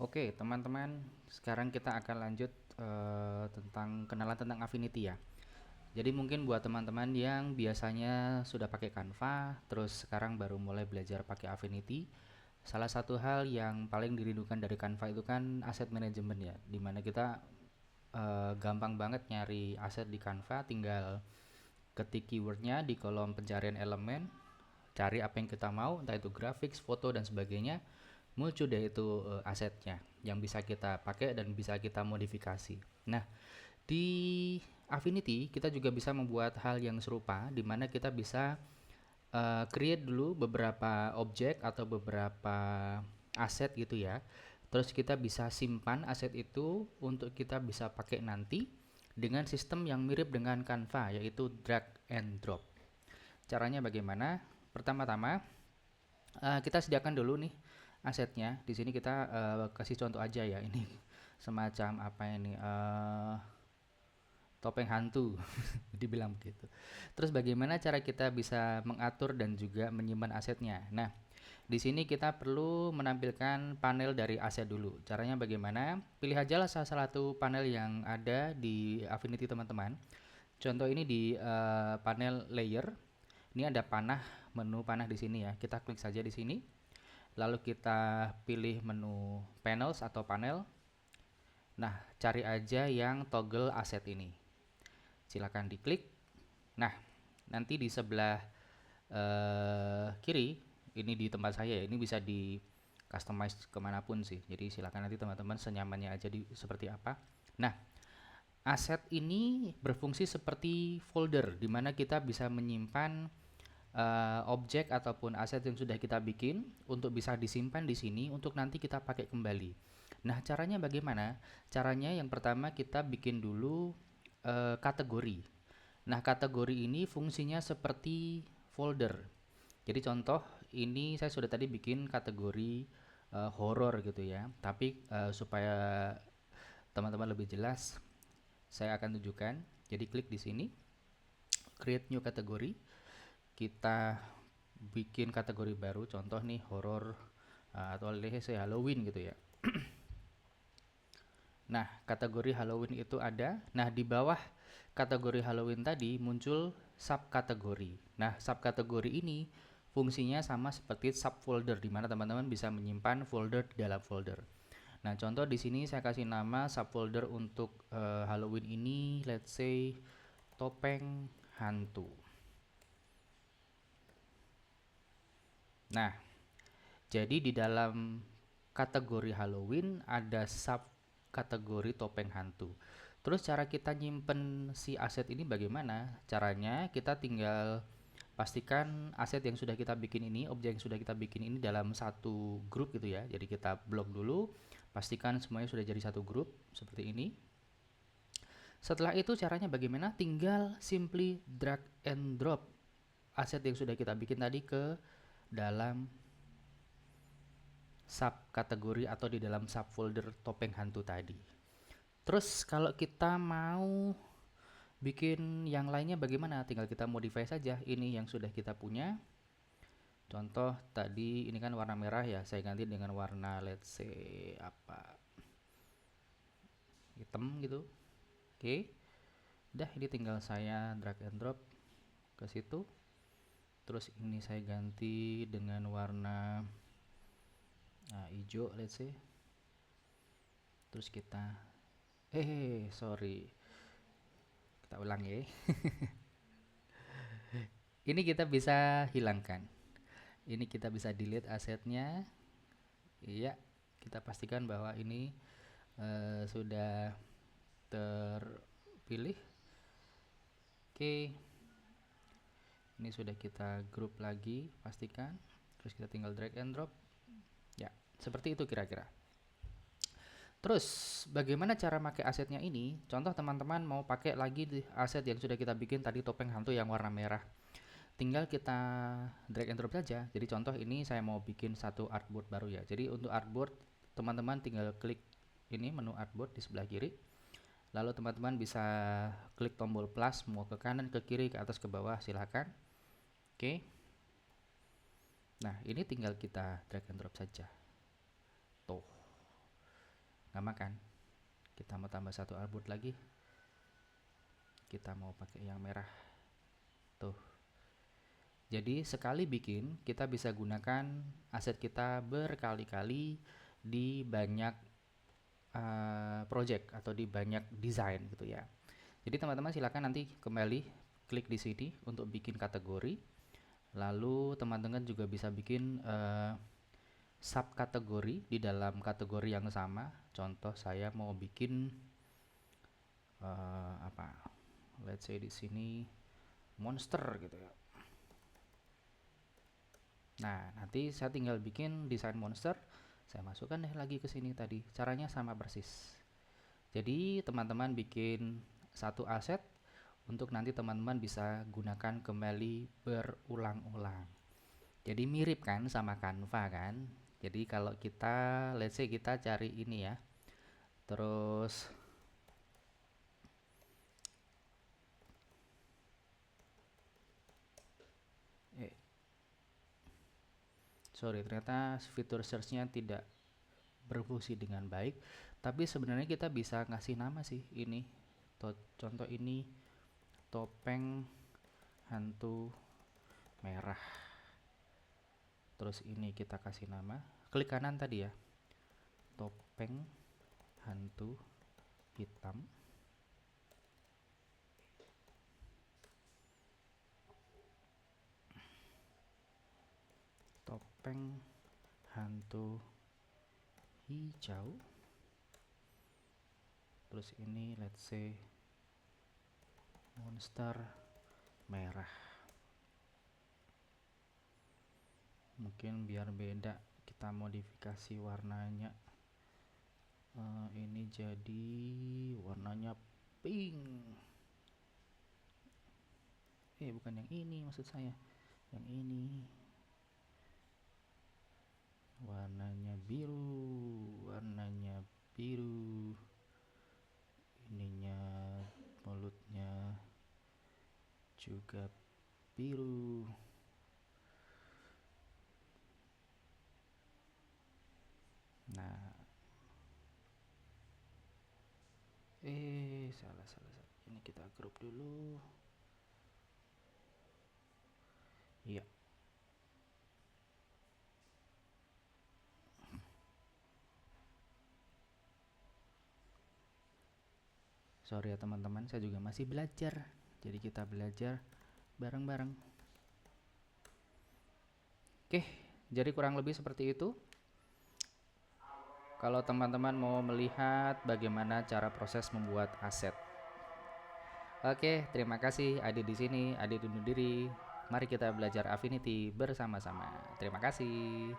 Oke, teman-teman, sekarang kita akan lanjut tentang kenalan tentang Affinity ya. Jadi mungkin buat teman-teman yang biasanya sudah pakai Canva, terus sekarang baru mulai belajar pakai Affinity, salah satu hal yang paling dirindukan dari Canva itu kan aset manajemen ya, dimana kita gampang banget nyari aset di Canva, tinggal ketik keywordnya di kolom pencarian elemen, cari apa yang kita mau, entah itu grafik, foto dan sebagainya, muncul deh itu asetnya yang bisa kita pakai dan bisa kita modifikasi. Nah, di Affinity kita juga bisa membuat hal yang serupa di mana kita bisa create dulu beberapa objek atau beberapa aset gitu ya. Terus kita bisa simpan aset itu untuk kita bisa pakai nanti dengan sistem yang mirip dengan Canva, yaitu drag and drop. Caranya bagaimana? Pertama-tama kita sediakan dulu nih asetnya. Di sini kita kasih contoh aja ya. Ini semacam apa ini? Topeng hantu, dibilang begitu. Terus bagaimana cara kita bisa mengatur dan juga menyimpan asetnya? Nah, di sini kita perlu menampilkan panel dari aset dulu. Caranya bagaimana? Pilih aja lah salah satu panel yang ada di Affinity teman-teman. Contoh ini di panel layer. Ini ada panah, menu panah di sini ya. Kita klik saja di sini. Lalu kita pilih menu panels atau panel. Nah, cari aja yang toggle aset ini. Silakan diklik. Nah, nanti di sebelah kiri, ini di tempat saya ya, ini bisa di customize kemanapun sih. Jadi silakan nanti teman-teman senyamannya aja seperti apa. Nah, aset ini berfungsi seperti folder di mana kita bisa menyimpan objek ataupun aset yang sudah kita bikin untuk bisa disimpan di sini untuk nanti kita pakai kembali. Nah, caranya bagaimana? Caranya yang pertama kita bikin dulu kategori. Nah, kategori ini fungsinya seperti folder. Jadi contoh ini saya sudah tadi bikin kategori horor gitu ya. Tapi supaya teman-teman lebih jelas, saya akan tunjukkan. Jadi klik di sini, create new kategori. Kita bikin kategori baru, contoh nih horor atau saya Halloween gitu ya. Nah, kategori Halloween itu ada. Nah, di bawah kategori Halloween tadi muncul subkategori. Nah, subkategori ini fungsinya sama seperti subfolder di mana teman-teman bisa menyimpan folder di dalam folder. Nah, contoh di sini saya kasih nama subfolder untuk Halloween ini, let's say topeng hantu. Nah, jadi di dalam kategori Halloween ada sub kategori topeng hantu. Terus cara kita nyimpen si aset ini bagaimana? Caranya kita tinggal pastikan aset yang sudah kita bikin ini, objek yang sudah kita bikin ini dalam satu grup gitu ya. Jadi kita blok dulu, pastikan semuanya sudah jadi satu grup seperti ini. Setelah itu caranya bagaimana? Tinggal simply drag and drop aset yang sudah kita bikin tadi ke dalam subkategori atau di dalam subfolder topeng hantu tadi. Terus kalau kita mau bikin yang lainnya bagaimana? Tinggal kita modify saja. Ini yang sudah kita punya. Contoh tadi ini kan warna merah ya, saya ganti dengan warna let's say apa? Hitam gitu. Oke. Udah, ini tinggal saya drag and drop ke situ. Terus ini saya ganti dengan warna hijau let's say. Terus kita sorry. Kita ulang ya. Ini kita bisa hilangkan. Ini kita bisa delete asetnya. Iya, kita pastikan bahwa ini sudah terpilih. Oke, ini sudah kita grup lagi, pastikan. Terus kita tinggal drag and drop. Ya, seperti itu kira-kira. Terus bagaimana cara pakai asetnya ini? Contoh teman-teman mau pakai lagi aset yang sudah kita bikin tadi topeng hantu yang warna merah. Tinggal kita drag and drop saja. Jadi contoh ini saya mau bikin satu artboard baru ya. Jadi untuk artboard teman-teman tinggal klik ini menu artboard di sebelah kiri. Lalu teman-teman bisa klik tombol plus mau ke kanan, ke kiri, ke atas, ke bawah silahkan. Oke. Nah ini tinggal kita drag and drop saja. Tuh. sama kan. Kita mau tambah satu arbut lagi, kita mau pakai yang merah tuh. Jadi sekali bikin kita bisa gunakan aset kita berkali-kali di banyak project atau di banyak desain gitu ya. Jadi teman-teman silakan nanti kembali klik di sini untuk bikin kategori. Lalu teman-teman juga bisa bikin subkategori di dalam kategori yang sama. Contoh saya mau bikin apa? Let's say di sini monster gitu ya. Nah, nanti saya tinggal bikin desain monster, saya masukkan deh lagi ke sini tadi. Caranya sama persis. Jadi teman-teman bikin satu aset untuk nanti teman-teman bisa gunakan kembali berulang-ulang. Jadi mirip kan sama Canva kan. Jadi kalau kita let's say kita cari ini ya, terus sorry ternyata fitur searchnya tidak berfungsi dengan baik. Tapi sebenarnya kita bisa ngasih nama sih ini. Contoh ini topeng hantu merah. Terus ini kita kasih nama, klik kanan tadi ya, topeng hantu hitam. Topeng hantu hijau. Terus ini let's say monster merah. Mungkin biar beda kita modifikasi warnanya. Ini jadi warnanya pink. Bukan yang ini maksud saya, yang ini warnanya biru, ininya mulutnya juga biru. Nah, salah. Ini kita grup dulu. Iya. Sorry ya teman-teman, saya juga masih belajar. Jadi kita belajar bareng-bareng. Oke, jadi kurang lebih seperti itu. Kalau teman-teman mau melihat bagaimana cara proses membuat aset. Oke, terima kasih. Adi di sini, Adi undur diri. Mari kita belajar Affinity bersama-sama. Terima kasih.